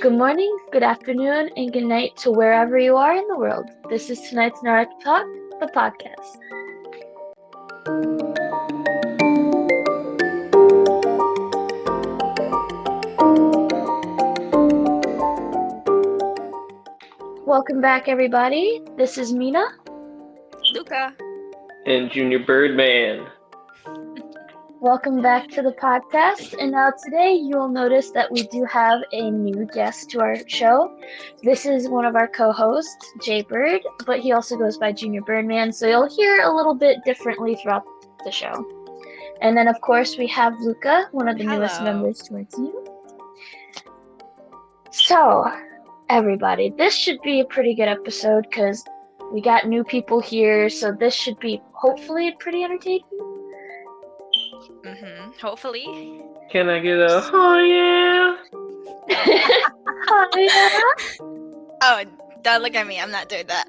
Good morning, good afternoon, and good night to wherever you are in the world. This is tonight's Narc Talk, the podcast. Welcome back, everybody. This is Mina. Luca. And Junior Birdman. Welcome back to the podcast. And now today you will notice that we do have a new guest to our show. This is one of our co-hosts, Jay Bird, but he also goes by Junior Birdman, so you'll hear a little bit differently throughout the show. And then, of course, we have Luca, one of the newest members to our team. So, everybody, this should be a pretty good episode because we got new people here, so this should be hopefully pretty entertaining. Hopefully. Can I get a oh yeah? Oh yeah? Oh, don't look at me. I'm not doing that.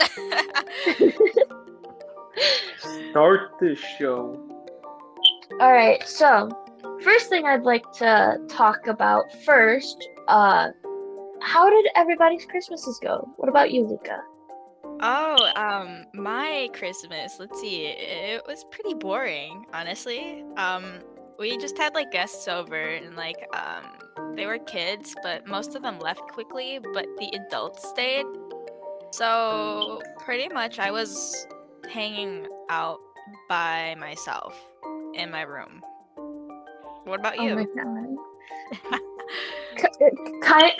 Start the show. Alright, so first thing I'd like to talk about first, how did everybody's Christmases go? What about you, Luca? My Christmas, let's see, it was pretty boring, honestly. We just had guests over and they were kids, but most of them left quickly, but the adults stayed. So pretty much I was hanging out by myself in my room. What about you? Oh my god.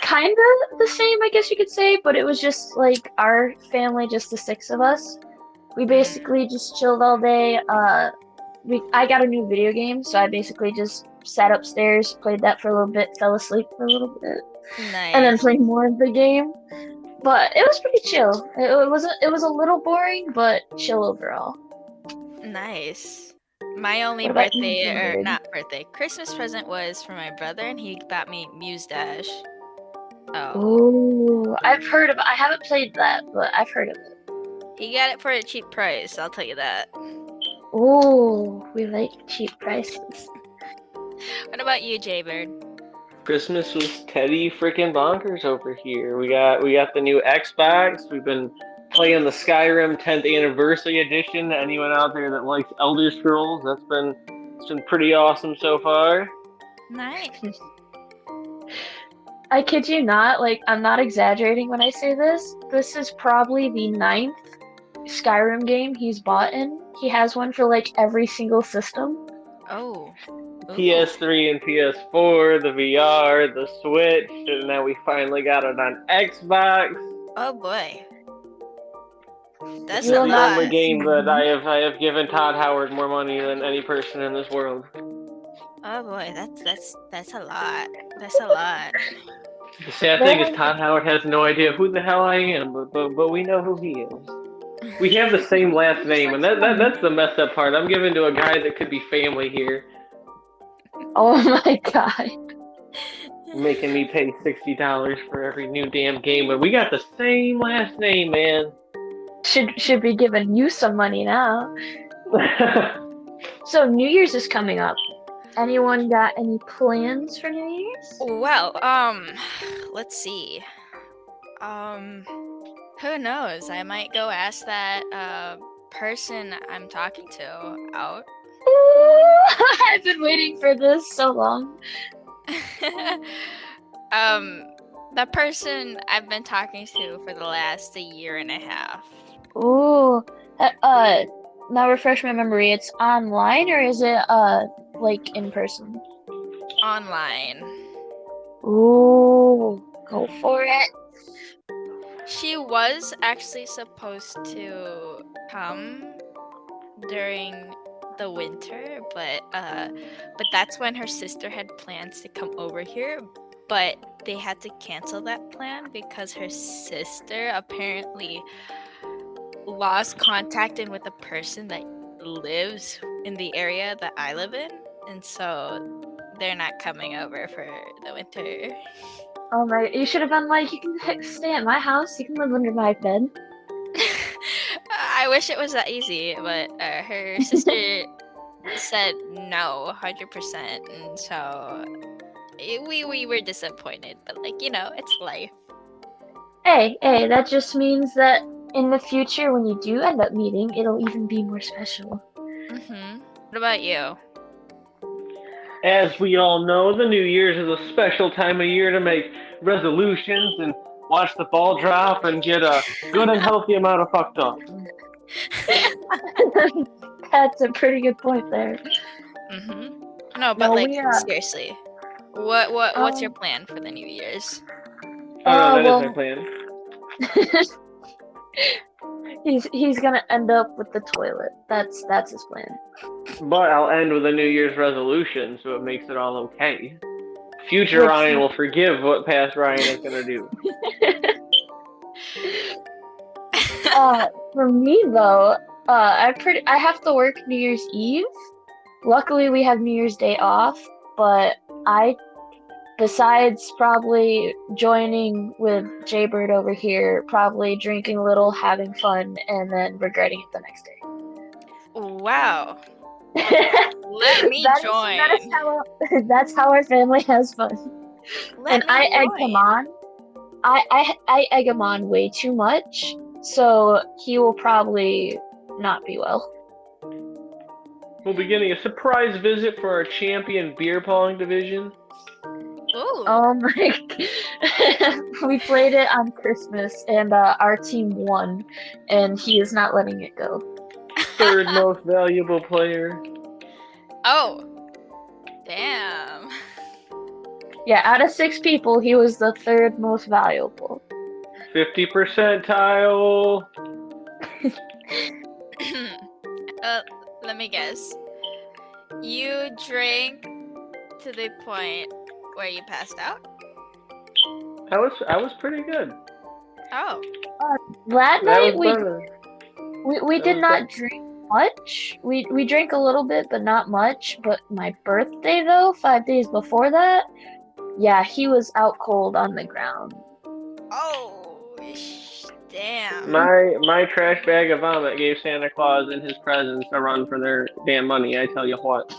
Kind of the same, I guess you could say, but it was just our family, just the six of us. We basically just chilled all day. I got a new video game, so I basically just sat upstairs, played that for a little bit, fell asleep for a little bit, Nice. and then played more of the game. But it was pretty chill. It was a little boring, but chill overall. Nice. My only What about you, Christmas present was for my brother, and he got me Muse Dash. Oh. Ooh, I haven't played that, but I've heard of it. He got it for a cheap price, I'll tell you that. Ooh, we like cheap prices. What about you, Jaybird? Christmas was Teddy freaking bonkers over here. We got the new Xbox. We've been playing the Skyrim 10th Anniversary Edition. Anyone out there that likes Elder Scrolls, it's been pretty awesome so far. Nice. I kid you not, I'm not exaggerating when I say this. This is probably the 9th Skyrim game he's bought in. He has one for every single system. Oh. Ooh. PS3 and PS4, the VR, the Switch, and now we finally got it on Xbox. Oh boy. That's the a lot. only game that I have given Todd Howard more money than any person in this world. Oh boy, that's a lot. That's a lot. The sad thing is Todd Howard has no idea who the hell I am, but we know who he is. We have the same last name, and that's the messed up part. I'm giving to a guy that could be family here. Oh my god. Making me pay $60 for every new damn game, but we got the same last name, man. Should be giving you some money now. So New Year's is coming up. Anyone got any plans for New Year's? Well, let's see. Who knows? I might go ask that person I'm talking to out. Ooh, I've been waiting for this so long. The person I've been talking to for the last year and a half. Ooh, now refresh my memory. It's online or is it in person? Online. Ooh, go for it. She was actually supposed to come during the winter, but that's when her sister had plans to come over here, but they had to cancel that plan because her sister apparently lost contact with a person that lives in the area that I live in, and so they're not coming over for the winter. Oh my, you should have been you can stay at my house, you can live under my bed. I wish it was that easy, but her sister said no, 100%, and so we were disappointed, but like, it's life. Hey, that just means that in the future, when you do end up meeting, it'll even be more special. What about you? As we all know, the New Year's is a special time of year to make resolutions and watch the ball drop and get a good and healthy amount of fucked up. That's a pretty good point there. No, but No, like we seriously, what's your um, plan for the New Year's? Oh no, that is my well, plan. he's gonna end up with the toilet. That's his plan. But I'll end with a New Year's resolution, so it makes it all okay. Future Which, Ryan will forgive what past Ryan is gonna do. for me though, I have to work New Year's Eve. Luckily, we have New Year's Day off, but besides probably joining with Jaybird over here, probably drinking a little, having fun, and then regretting it the next day. Wow. Let me join. That's how our family has fun. Let me I egg join. him on. I egg him on way too much, so he will probably not be well. We'll be getting a surprise visit for our champion beer pong division. Ooh. Oh my! We played it on Christmas, and our team won, and he is not letting it go. Third most valuable player. Oh. Damn. Yeah, out of 6 people, he was the 3rd most valuable. 50 percentile. Let me guess. You drank to the point where you passed out? I was pretty good. Oh. That That night was better. we That did was not drink much. We drank a little bit, but not much. But my birthday though, 5 days before that, yeah, he was out cold on the ground. Oh, damn. My trash bag of vomit gave Santa Claus and his presents a run for their damn money. I tell you what.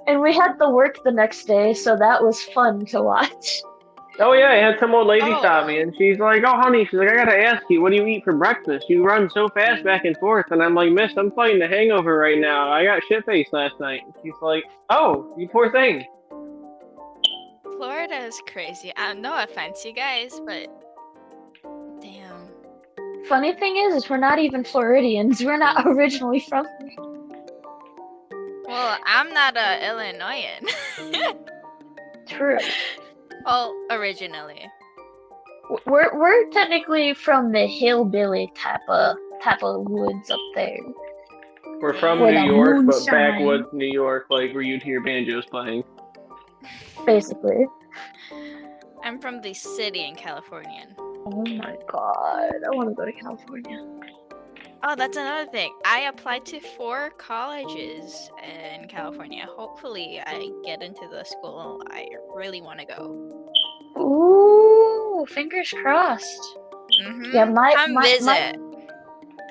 And we had to work the next day, so that was fun to watch. Oh yeah, I had some old lady Oh. stop me, and she's like, "Oh honey," she's like, "I gotta ask you, what do you eat for breakfast? You run so fast back and forth." And I'm like, "Miss, I'm fighting a hangover right now. I got shit faced last night." And she's like, "Oh, you poor thing." Florida is crazy. No offense, you guys, but damn. Funny thing is we're not even Floridians. We're not originally from there. Well, I'm not a Illinoisan. True. Well, originally. We're technically from the hillbilly type of woods up there. We're from Where New the York, moon but shines. backwoods New York, like where you'd hear banjos playing. Basically. I'm from the city in California. Oh my god, I want to go to California. Oh, that's another thing. I applied to 4 colleges in California. Hopefully, I get into the school I really want to go. Ooh, fingers crossed. Yeah, Come visit.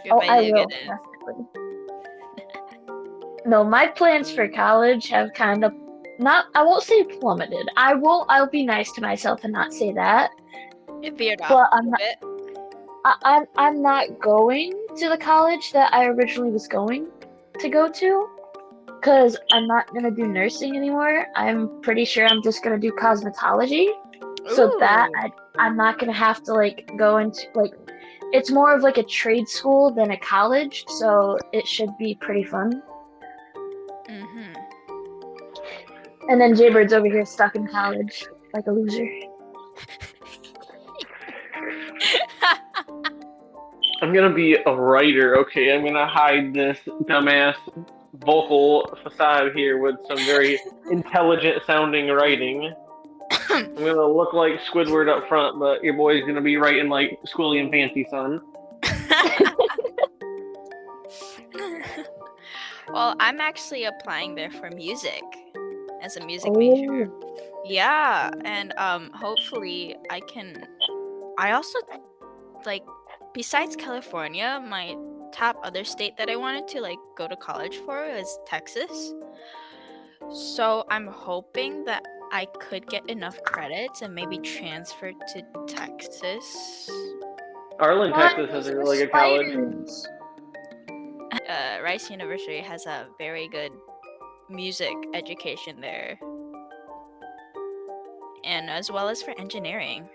If I do will, get in. definitely. No, my plans for college have kind of I won't say plummeted. I'll be nice to myself and not say that. It veered off But a I'm not bit. I'm not going to the college that I originally was going to go to, because I'm not gonna do nursing anymore. I'm pretty sure I'm just gonna do cosmetology. So that I'm not gonna have to like go into like, it's more of like a trade school than a college, so it should be pretty fun. And then Jaybird's over here stuck in college like a loser. I'm gonna be a writer, okay? I'm gonna hide this dumbass vocal facade here with some very intelligent sounding writing. I'm gonna look like Squidward up front, but your boy's gonna be writing like Squilly and Fancy Son. Well, I'm actually applying there for music as a music major. Yeah, and hopefully I can. I also like, besides California, my top other state that I wanted to like go to college for is Texas. So I'm hoping that I could get enough credits and maybe transfer to Texas. Arlen, Why Texas has those a are really good college. spiders? Rice University has a very good music education there, and as well as for engineering.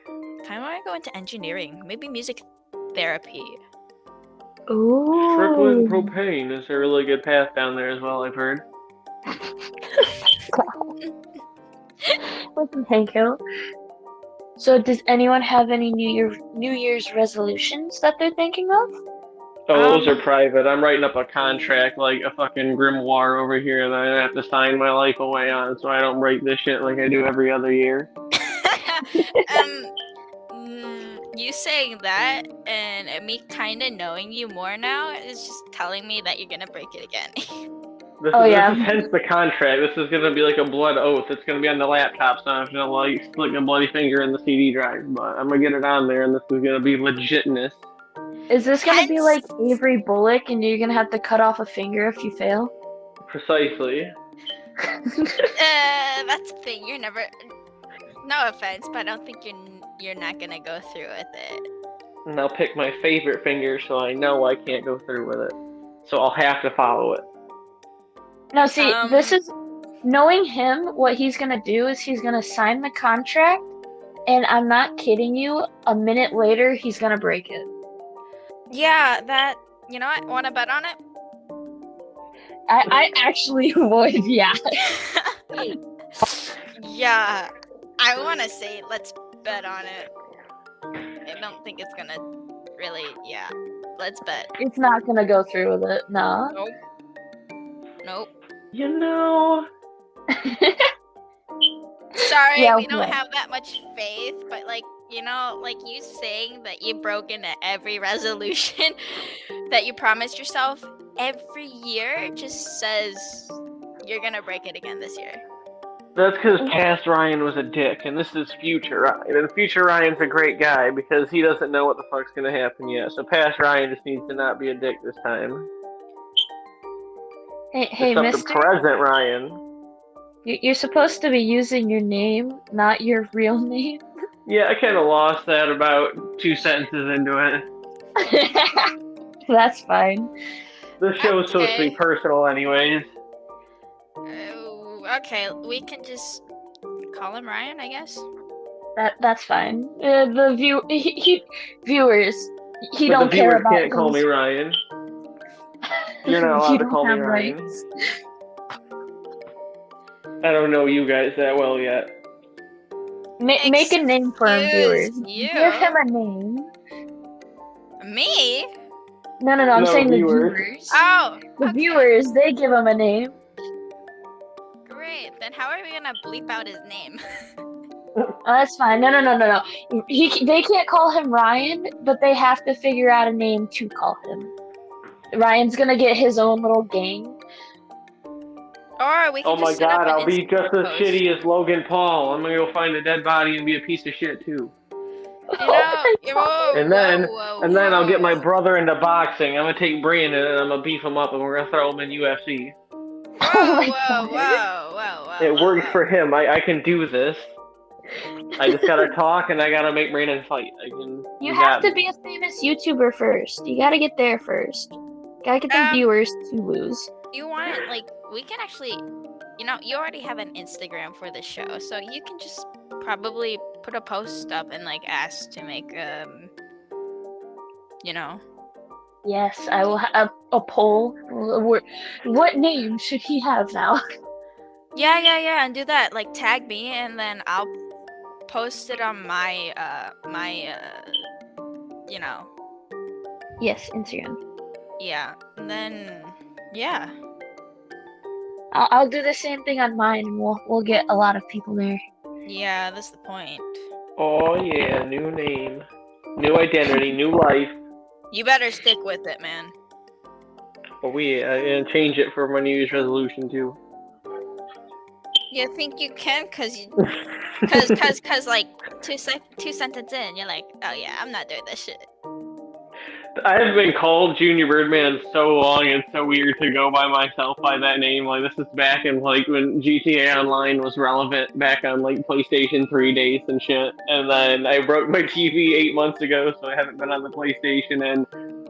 Kind of want to go into engineering, maybe music therapy. Strickland Ooh. propane is a really good path down there as well, I've heard. Listen, Hank Hill. So, does anyone have any New Year's resolutions that they're thinking of? Oh, those are Um, private. I'm writing up a contract like a fucking grimoire over here that I have to sign my life away on so I don't break this shit like I do every other year. you saying that and me kind of knowing you more now is just telling me that you're gonna break it again. Oh This yeah. is hence the contract. This is gonna be like a blood oath. It's gonna be on the laptop, so I'm not gonna like slick a bloody finger in the CD drive. But I'm gonna get it on there, and this is gonna be legitness. Is this gonna be like Hence, Avery Bullock and you're gonna have to cut off a finger if you fail? Precisely. that's the thing. You're never. No offense, but I don't think you're not gonna go through with it. And I'll pick my favorite finger, so I know I can't go through with it. So I'll have to follow it. No, see, this Um, is knowing him, what he's gonna do is he's gonna sign the contract, and I'm not kidding you, a minute later he's gonna break it. yeah, that. You know what? Want to bet on it? I actually would, yeah. Yeah, I want to say let's bet on it. I don't think it's gonna really. Yeah, let's bet. It's not gonna go through with it, no. Nope. Nope. You know. Sorry, Yeah, we don't what? have that much faith, but like like you saying that you broke into every resolution that you promised yourself every year just says you're gonna break it again this year. That's because past Ryan was a dick, and this is future Ryan. And future Ryan's a great guy because he doesn't know what the fuck's gonna happen yet. So past Ryan just needs to not be a dick this time. Hey, It's up to mister, present Ryan. you're supposed to be using your name, not your real name. Yeah, I kind of lost that about 2 sentences into it. That's fine. This show is supposed to be Okay. personal, anyways. Okay, we can just call him Ryan, I guess. That's fine. The viewers, he But don't the care viewers about can't call me his. Ryan. You're not allowed You to don't call me have Ryan. rights. I don't know you guys that well yet. Make a name for him, viewers. Excuse you. Give him a name. Me? No, I'm No, saying viewers. the viewers. Oh, The okay. viewers, they give him a name. Great. Then how are we gonna bleep out his name? Oh, that's fine. No. They can't call him Ryan, but they have to figure out a name to call him. Ryan's gonna get his own little gang. Or we can Oh my just set up god, an I'll be just as post. shitty as Logan Paul. I'm gonna go find a dead body and be a piece of shit too. You know, And then I'll get my brother into boxing. I'm gonna take Brandon and I'm gonna beef him up and we're gonna throw him in UFC. Whoa. It works for him. I can do this. I just gotta talk and I gotta make Brandon fight. You have to be a famous YouTuber first. You gotta get there first. Gotta get them viewers to lose. You want we can actually, you already have an Instagram for the show, so you can just probably put a post up and ask to make Yes, I will have a poll. What name should he have now? Yeah, and do that. Tag me, and then I'll post it on my Yes, Instagram. Yeah, and then yeah. I'll do the same thing on mine, and we'll get a lot of people there. Yeah, that's the point. Oh yeah, new name, new identity, new life. You better stick with it, man. Oh yeah, and change it for my New Year's resolution too. You think you can? Cause two sentences in, you're like, oh yeah, I'm not doing this shit. I've been called Junior Birdman so long. It's so weird to go by myself by that name. Like this is back in like when GTA Online was relevant, back on like PlayStation 3 days and shit. And then I broke my TV 8 months ago, so I haven't been on the PlayStation in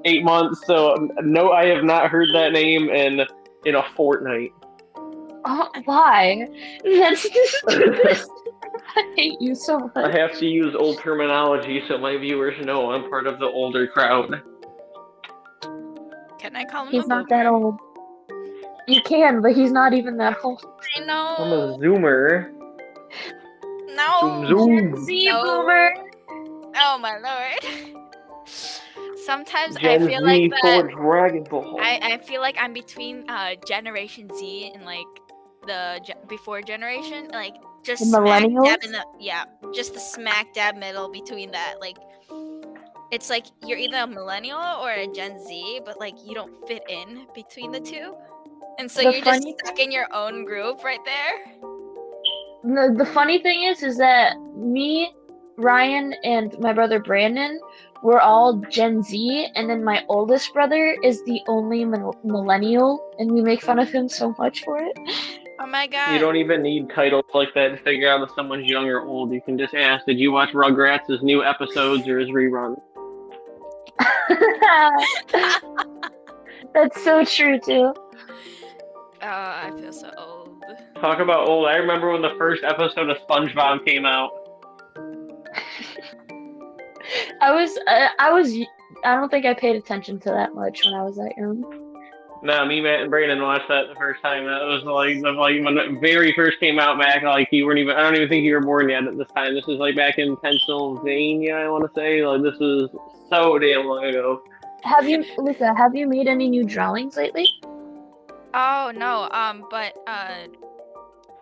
8 months. So no, I have not heard that name in a fortnight. Oh, why? That's the stupidest. I hate you so I much. have to use old terminology so my viewers know I'm part of the older crowd. Can I call him He's a not that boomer? old. You can, but he's not even that old. I I'm know. a zoomer. No. Gen Zoom. Z No. boomer. Oh my lord. Sometimes I Gen feel like Z that. for Dragon Ball. I feel like I'm between Generation Z and like the before generation, like just The smack dab millennials? in the just the smack dab middle between that. Like it's like you're either a millennial or a Gen Z, but like you don't fit in between the two, and so The you're just funny stuck in your own group right there. The funny thing is that me, Ryan, and my brother Brandon, we're all Gen Z, and then my oldest brother is the only millennial, and we make fun of him so much for it. Oh my You god. don't even need titles like that to figure out if someone's young or old. You can just ask, did you watch Rugrats' new episodes or his reruns? That's so true too. Oh, I feel so old. Talk about old. I remember when the first episode of SpongeBob came out. I don't think I paid attention to that much when I was that young. Nah, me, Matt, and Brandon watched that the first time. That was like when it very first came out back. Like you weren't even. I don't even think you were born yet at this time. This was like back in Pennsylvania. I want to say like this was so damn long ago. Luca, have you made any new drawings lately? Oh no, but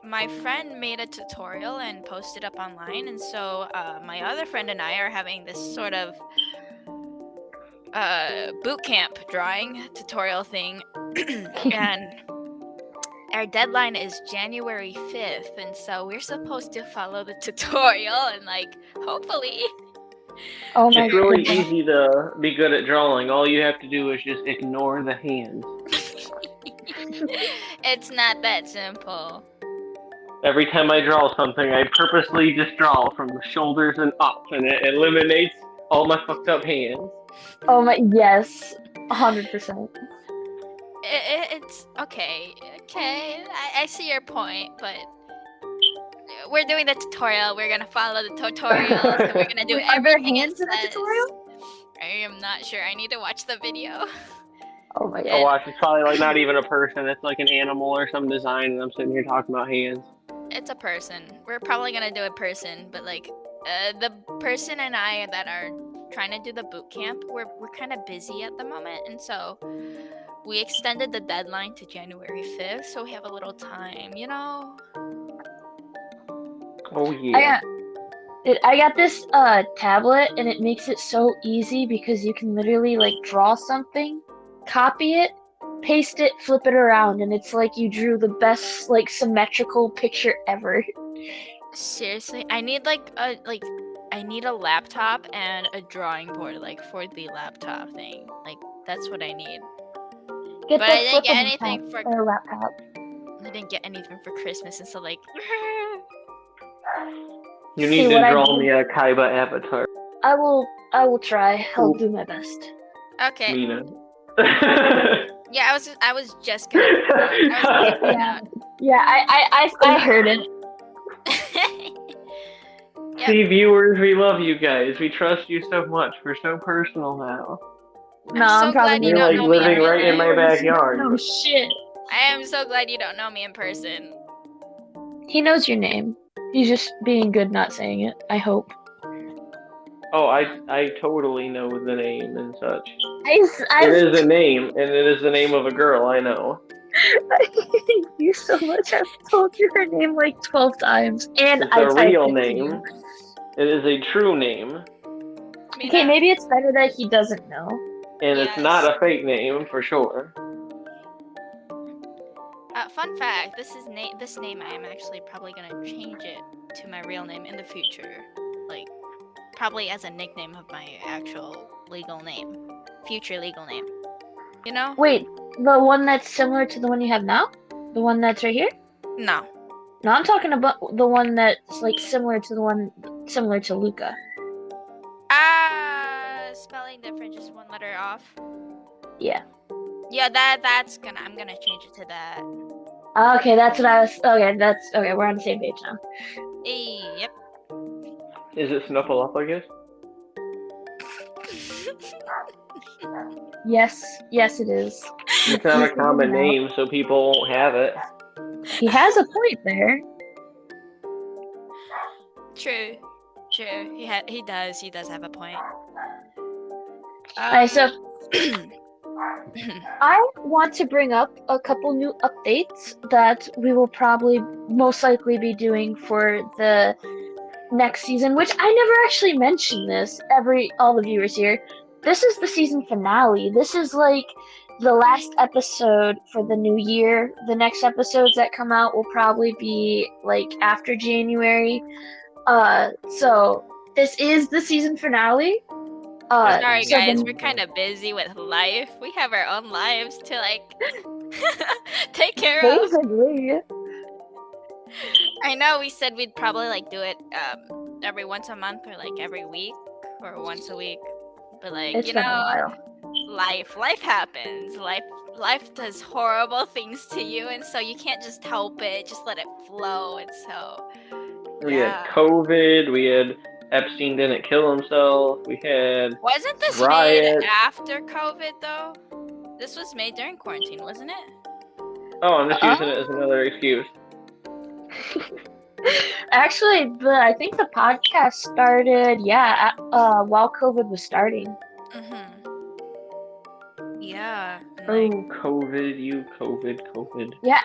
my friend made a tutorial and posted up online, and so my other friend and I are having this sort of boot camp drawing tutorial thing, and our deadline is January 5th, and so we're supposed to follow the tutorial and like hopefully. Oh my It's really goodness. easy to be good at drawing. All you have to do is just ignore the hands. It's not that simple. Every time I draw something, I purposely just draw from the shoulders and up, and it eliminates all my fucked up hands. Oh my, yes, 100%. It's okay. I see your point, but we're doing the tutorial. We're gonna follow the tutorials, and we're gonna do Are there everything it hands in the says. tutorial? I am not sure. I need to watch the video. Oh my Oh, god. watch, it's probably like not even a person. It's like an animal or some design, and I'm sitting here talking about hands. It's a person. We're probably gonna do a person, but like the person and I that are trying to do the boot camp, we're kind of busy at the moment, and so we extended the deadline to January 5th, so we have a little time, you know. Oh yeah. I got this tablet, and it makes it so easy because you can literally like draw something, copy it, paste it, flip it around, and it's like you drew the best like symmetrical picture ever. Seriously, I need I need a laptop and a drawing board like for the laptop thing. Like that's what I need. Get But the I didn't get flippable anything tab for or laptop. I didn't get anything for Christmas, and so like You See need what to I draw did? me a Kaiba avatar, I will try. I'll Ooh. do my best. okay. Mina. Yeah, I was just gonna I was Yeah. Yeah, I heard it. Yep. See, viewers, we love you guys. We trust you so much. We're so personal now. No, so I'm probably glad you You're don't like know me in living right in my person. backyard. No shit. I am so glad you don't know me in person. He knows your name. He's just being good not saying it, I hope. Oh, I totally know the name and such. It I is a name, and it is the name of a girl, I know. hate you so much. I've told you her name like 12 times. And It's I a typed real it to you. name. It is a true name. Okay, maybe it's better that he doesn't know. And it's not a fake name, for sure. Fun fact: this name I am actually probably gonna change it to my real name in the future, like probably as a nickname of my actual legal name. future legal name. You know? Wait, the one that's similar to the one you have now? The one that's right here? No. No, I'm talking about the one that's like similar to the one similar to Luca. Spelling different, just one letter off. Yeah. Yeah, I'm gonna change it to that. Okay, that's what I was. Okay, that's okay. We're on the same page now. Yep. Is it Snuffleupagus? Yes, it is. It's not a common name, so people won't have it. He has a point there. True. He does have a point. Alright, so I want to bring up a couple new updates that we will probably most likely be doing for the next season, which I never actually mentioned this. All the viewers here. This is the season finale. This is like the last episode for the new year. The next episodes that come out will probably be like after January. So this is the season finale. Sorry so guys, we're kind of busy with life. We have our own lives to like take care of. Basically. I know we said we'd probably like do it every once a month or like every week or once a week, but like It's been a while. life happens. Life does horrible things to you, and so you can't just help it. Just let it flow. And so We had COVID. We had Epstein didn't kill himself. We had wasn't this riot. made after COVID though? This was made during quarantine, wasn't it? Oh, I'm just using it as another excuse. Actually, I think the podcast started, while COVID was starting. Yeah. Oh, COVID. Yeah,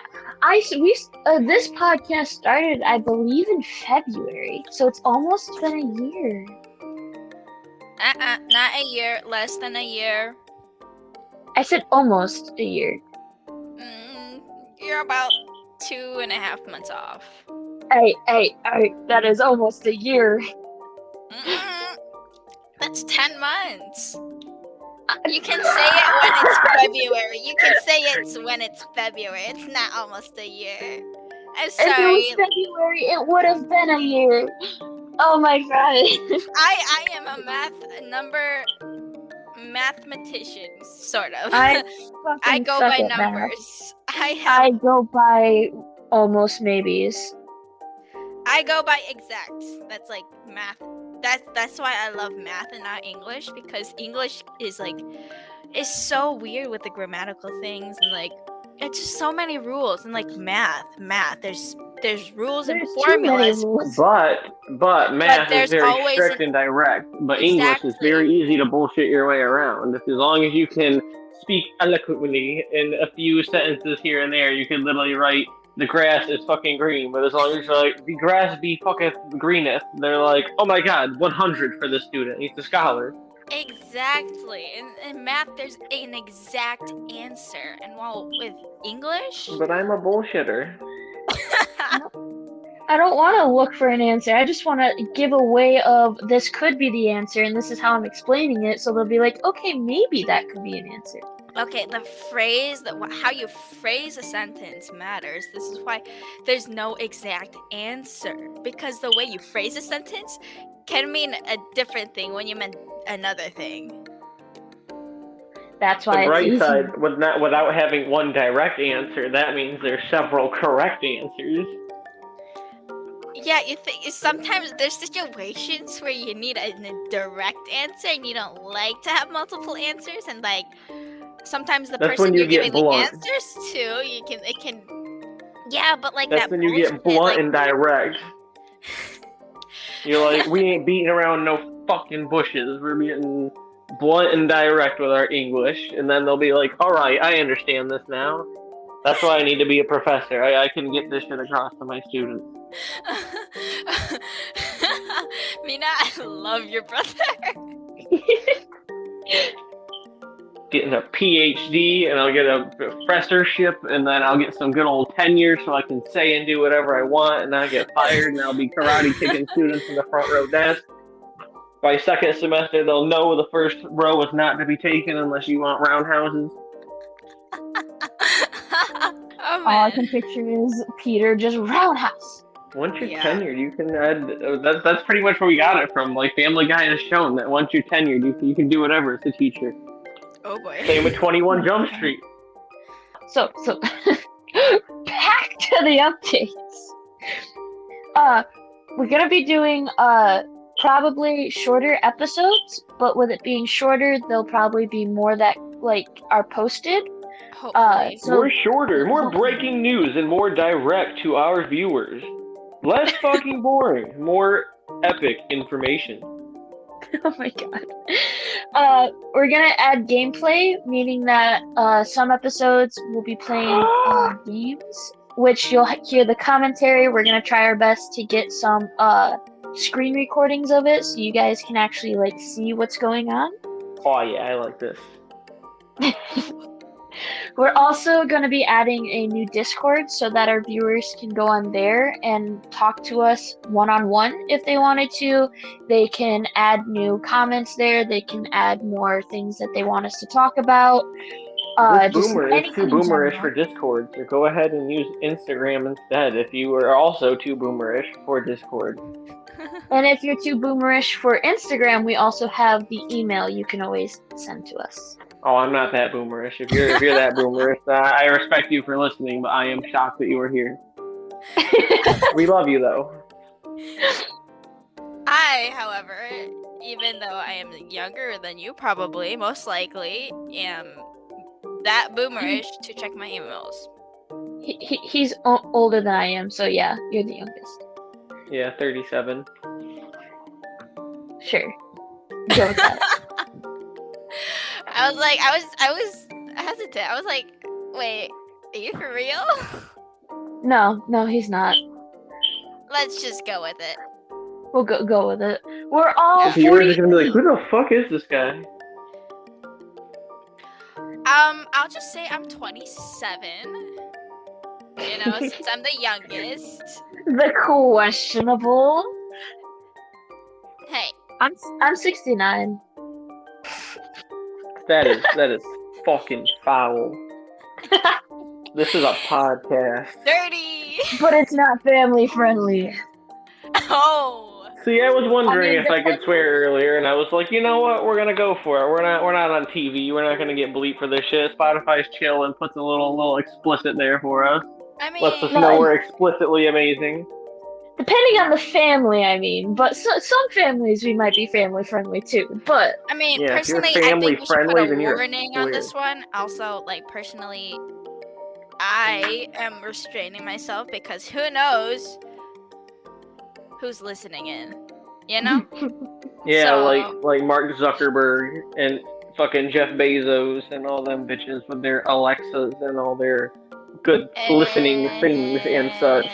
this podcast started, I believe, in February, so it's almost been a year. Not a year, less than a year. I said almost a year. You're about 2.5 months off. Hey, that is almost a year. That's 10 months. You can say it when it's February. You can say it when it's February. It's not almost a year. I'm sorry. If it was February, it would have been a year. Oh my god. I am a mathematician, sort of. I go by numbers. I go by almost maybes. I go by exacts. That's like math. That's why I love math and not English, because English is like it's so weird with the grammatical things, and like it's just so many rules. And like math there's rules and formulas. But math is very strict and direct. But English is very easy to bullshit your way around. As long as you can speak eloquently in a few sentences here and there, you can literally write the grass is fucking green. But as long as you're like, the grass be fucking greeneth, they're like, oh my god, 100 for this student. He's a scholar. Exactly. In math, there's an exact answer. And while with English... But I'm a bullshitter. I don't want to look for an answer. I just want to give a way of this could be the answer, and this is how I'm explaining it. So they'll be like, okay, maybe that could be an answer. Okay, the phrase, how you phrase a sentence matters. This is why there's no exact answer. Because the way you phrase a sentence can mean a different thing when you meant another thing. That's why the bright it's easy. side, without having one direct answer, that means there's several correct answers. Yeah, you think sometimes there's situations where you need a direct answer and you don't like to have multiple answers, and like sometimes the person you're giving the answers to, it can yeah, but like that's that when you get blunt and direct. You're like, we ain't beating around no fucking bushes. We're being blunt and direct with our English, and then they'll be like, all right, I understand this now. That's why I need to be a professor. I can get this shit across to my students. Mina, I love your brother. Getting a PhD, and I'll get a professorship, and then I'll get some good old tenure so I can say and do whatever I want, and then I get fired, and I'll be karate kicking students in the front row desk. By second semester, they'll know the first row is not to be taken unless you want roundhouses. Oh All I man. can picture is Peter just roundhouse. Once you're Yeah. tenured, you can add. That's pretty much where we got it from. Like Family Guy has shown that once you're tenured, you can do whatever as a teacher. Oh boy. Same with 21 Jump Street. So back to the updates. We're gonna be doing probably shorter episodes, but with it being shorter, there'll probably be more that like are posted. Hopefully. So More shorter, more breaking news, and more direct to our viewers. Less fucking boring, more epic information. oh my god. We're gonna add gameplay, meaning that some episodes will be playing games, which you'll hear the commentary. We're gonna try our best to get some screen recordings of it, so you guys can actually like see what's going on. Oh yeah, I like this. We're also going to be adding a new Discord so that our viewers can go on there and talk to us one-on-one if they wanted to. They can add new comments there. They can add more things that they want us to talk about. It's Just too anything in boomerish general. for Discord, so go ahead and use Instagram instead if you are also too boomerish for Discord. And if you're too boomerish for Instagram, we also have the email you can always send to us. Oh, I'm not that boomerish. If you're that boomerish, I respect you for listening, but I am shocked that you are here. We love you though. I, however, even though I am younger than you, probably, most likely, am that boomerish to check my emails. He's older than I am, so yeah, you're the youngest. Yeah, 37. Sure. Go with that. I was hesitant. I was like, wait, are you for real? No, he's not. Let's just go with it. We'll go with it. We're all The viewers 40. are gonna be like, who the fuck is this guy? I'll just say I'm 27. You know, since I'm the youngest. The questionable. Hey. I'm 69. That is fucking foul. This is a podcast. Dirty. But it's not family friendly. Oh. See, I was wondering if I could depends- swear earlier, and I was like, you know what? We're gonna go for it. We're not on TV. We're not gonna get bleeped for this shit. Spotify's chill and puts a little explicit there for us. I mean, Lets us know we're explicitly amazing. Depending on the family, I mean. But some families we might be family friendly too. But I mean, Yeah, if you're personally, I family think we should put friendly, a then you're warning on weird. this one. Also, like, personally, I am restraining myself because who knows who's listening in, you know? Yeah, So- like Mark Zuckerberg and fucking Jeff Bezos and all them bitches with their Alexas and all their good listening things and such.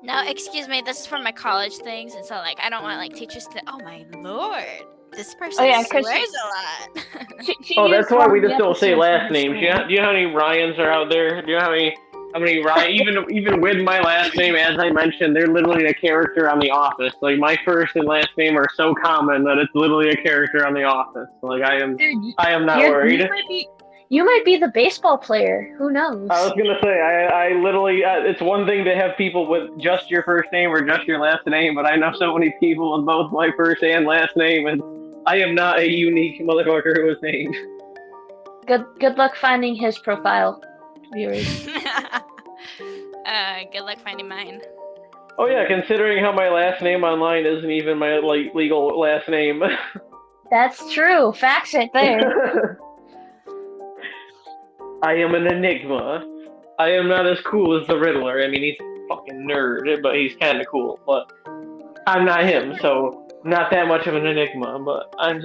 No, excuse me, this is for my college things, and so, like, I don't want, like, teachers to, oh my lord, this person yeah, 'cause swears she's- a lot. she Oh, that's used why one we of the just don't say episodes last from names. school. Do you know how many Ryans are out there? Do you know how many Ryan? Even with my last name, as I mentioned, they're literally a character on The Office. Like my first and last name are so common that it's literally a character on The Office. Like I am not worried. You might be the baseball player. Who knows? I was gonna say, I literally, it's one thing to have people with just your first name or just your last name, but I know so many people with both my first and last name, and I am not a unique motherfucker who is named. Good luck finding his profile, viewers. Good luck finding mine. Oh yeah, considering how my last name online isn't even my legal last name. That's true. Facts right there. I am an enigma. I am not as cool as the Riddler. I mean, he's a fucking nerd, but he's kind of cool. But I'm not him, so not that much of an enigma. But I'm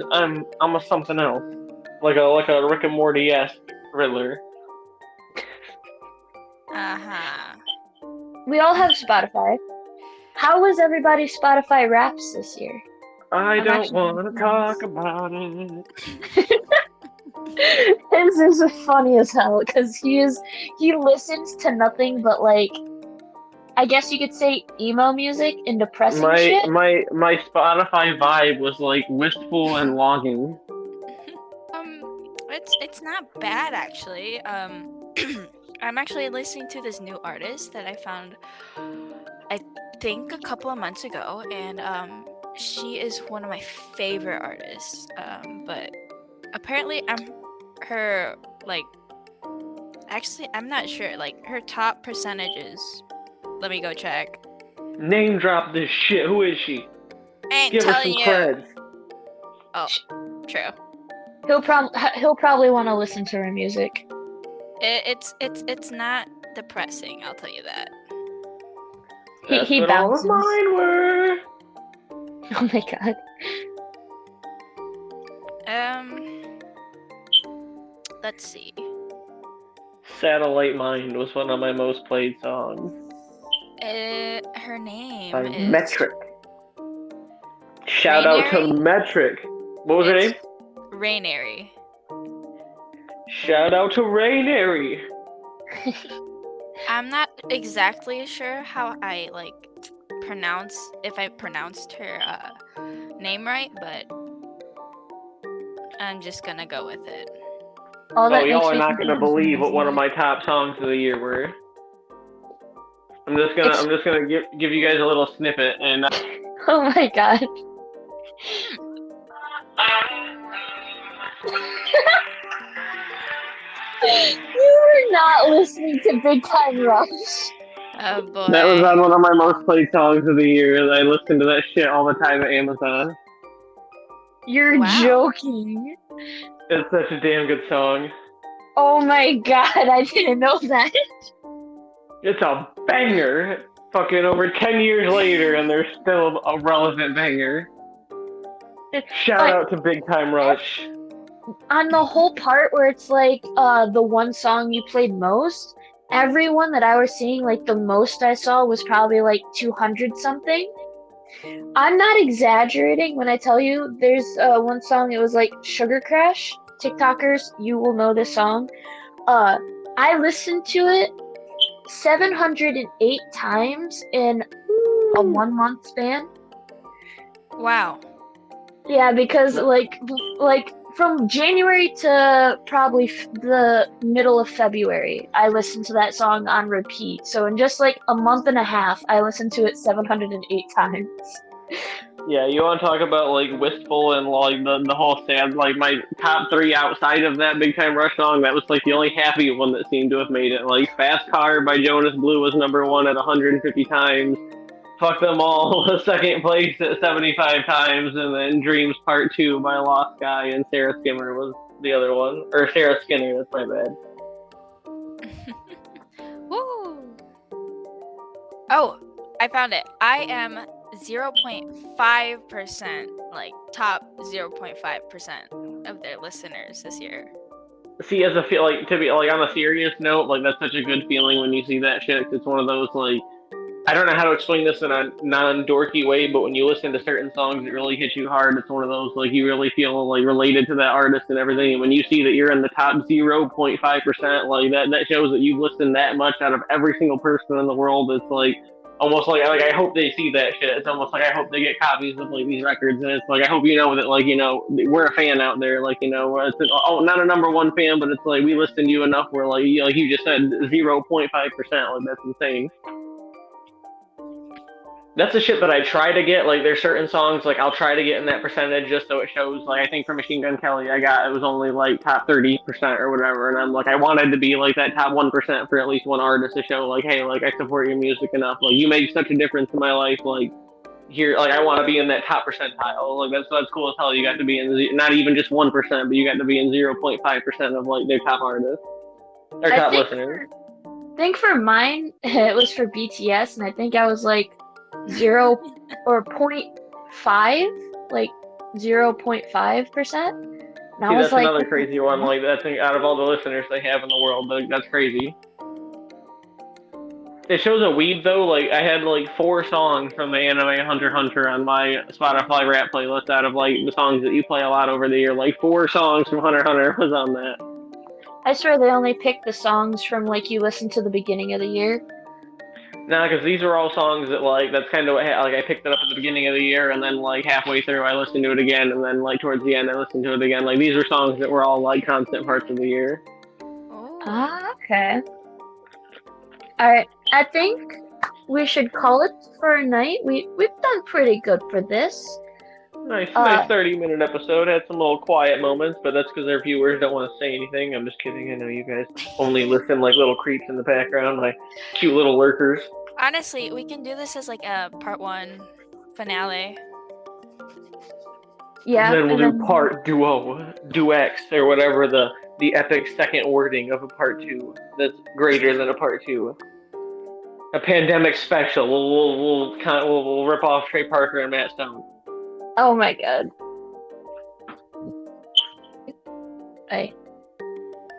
a something else, like a Rick and Morty-esque Riddler. We all have Spotify. How was everybody's Spotify Wraps this year? I I'm don't actually want to confused. talk about it. His is funny as hell because he listens to nothing but like I guess you could say emo music and depressing My shit. my my Spotify vibe was like wistful and longing. It's not bad actually. I'm actually listening to this new artist that I found, I think, a couple of months ago, and she is one of my favorite artists. But apparently, her like actually I'm not sure. Like her top percentages. Let me go check. Name drop this shit. Who is she? I ain't Give her telling some you. cred. Oh, true. He'll probably want to listen to her music. It's not depressing. I'll tell you that. That's He what all of bounces. mine were. Oh my god. Let's see. Satellite Mind was one of my most played songs. Her name By is Metric. Shout out to Metric. What was her name? Rainary. Shout out to Rainary. I'm not exactly sure how I if I pronounced her name right, but I'm just gonna go with it. All that y'all makes are me not think gonna of his believe what name. one of my top songs of the year were. I'm just gonna give you guys a little snippet and. Oh my god. You were not listening to Big Time Rush. Oh boy. That was on one of my most played songs of the year. I listen to that shit all the time at Amazon. You're joking. It's such a damn good song. Oh my god, I didn't know that. It's a banger. Fucking over 10 years later, and there's still a relevant banger. Shout out to Big Time Rush. On the whole part where it's like the one song you played most, everyone that I was seeing, like the most I saw was probably like 200 something. I'm not exaggerating when I tell you there's one song, it was like Sugar Crash. TikTokers, you will know this song. I listened to it 708 times in a 1 month span. Wow. Yeah, because like from January to probably the middle of February, I listened to that song on repeat. So in just like a month and a half, I listened to it 708 times. Yeah, you want to talk about like wistful and like the whole sad, like my top three outside of that Big Time Rush song, that was like the only happy one that seemed to have made it. Like Fast Car by Jonas Blue was number one at 150 times. Fuck Them All was second place at 75 times, and then Dreams Part 2 by Lost Guy and Sarah Skimmer was the other one. Or Sarah Skinner, that's my bad. Woo! Oh, I found it. I am 0.5%, like top 0.5% of their listeners this year. See, as a feel like to be like on a serious note, like that's such a good feeling when you see that shit. 'Cause it's one of those like, I don't know how to explain this in a non-dorky way, but when you listen to certain songs, it really hits you hard. It's one of those like you really feel like related to that artist and everything. And when you see that you're in the top 0.5%, like that shows that you've listened that much out of every single person in the world. It's like almost like I hope they see that shit. It's almost like I hope they get copies of like these records, and it's like I hope you know that like we're a fan out there. Like it's not a number one fan, but it's like we listen to you enough. Where like you just said 0.5%. Like that's insane. That's the shit that I try to get. Like, there's certain songs, like, I'll try to get in that percentage just so it shows. Like, I think for Machine Gun Kelly, it was only, like, top 30% or whatever. And I'm like, I wanted to be, like, that top 1% for at least one artist to show, like, hey, like, I support your music enough. Like, you make such a difference in my life. Like, here, like, I want to be in that top percentile. Like, that's cool as hell. You got to be in, not even just 1%, but you got to be in 0.5% of, like, their top artists. Or top listeners. I think for mine, it was for BTS, and I think I was, like, 0 or 0.5, like 0.5%. And I was that's like, another crazy one. Like that's out of all the listeners they have in the world, that's crazy. It shows a weeb though. Like I had like 4 songs from the anime Hunter x Hunter on my Spotify rap playlist out of like the songs that you play a lot over the year. Like 4 songs from Hunter x Hunter was on that. I swear they only picked the songs from like you listen to the beginning of the year. Nah, because these are all songs that like that's kind of what like I picked it up at the beginning of the year, and then like halfway through I listened to it again, and then like towards the end I listened to it again. Like these are songs that were all like constant parts of the year. Oh. Ah, okay. Alright, I think we should call it for a night. We've done pretty good for this. Nice, nice Uh, 30-minute episode. Had some little quiet moments, but that's because our viewers don't want to say anything. I'm just kidding. I know you guys only listen like little creeps in the background, like cute little lurkers. Honestly, we can do this as like a part 1 finale. yeah, Then we'll and do then part duex, or whatever the epic second wording of a part 2 that's greater than a part 2. A pandemic special. We'll rip off Trey Parker and Matt Stone. oh my god. Bye.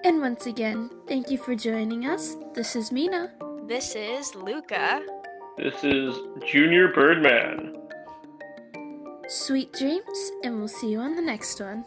And once again, thank you for joining us. This is Mina. This is Luca. This is Junior Birdman. Sweet dreams, and we'll see you on the next one.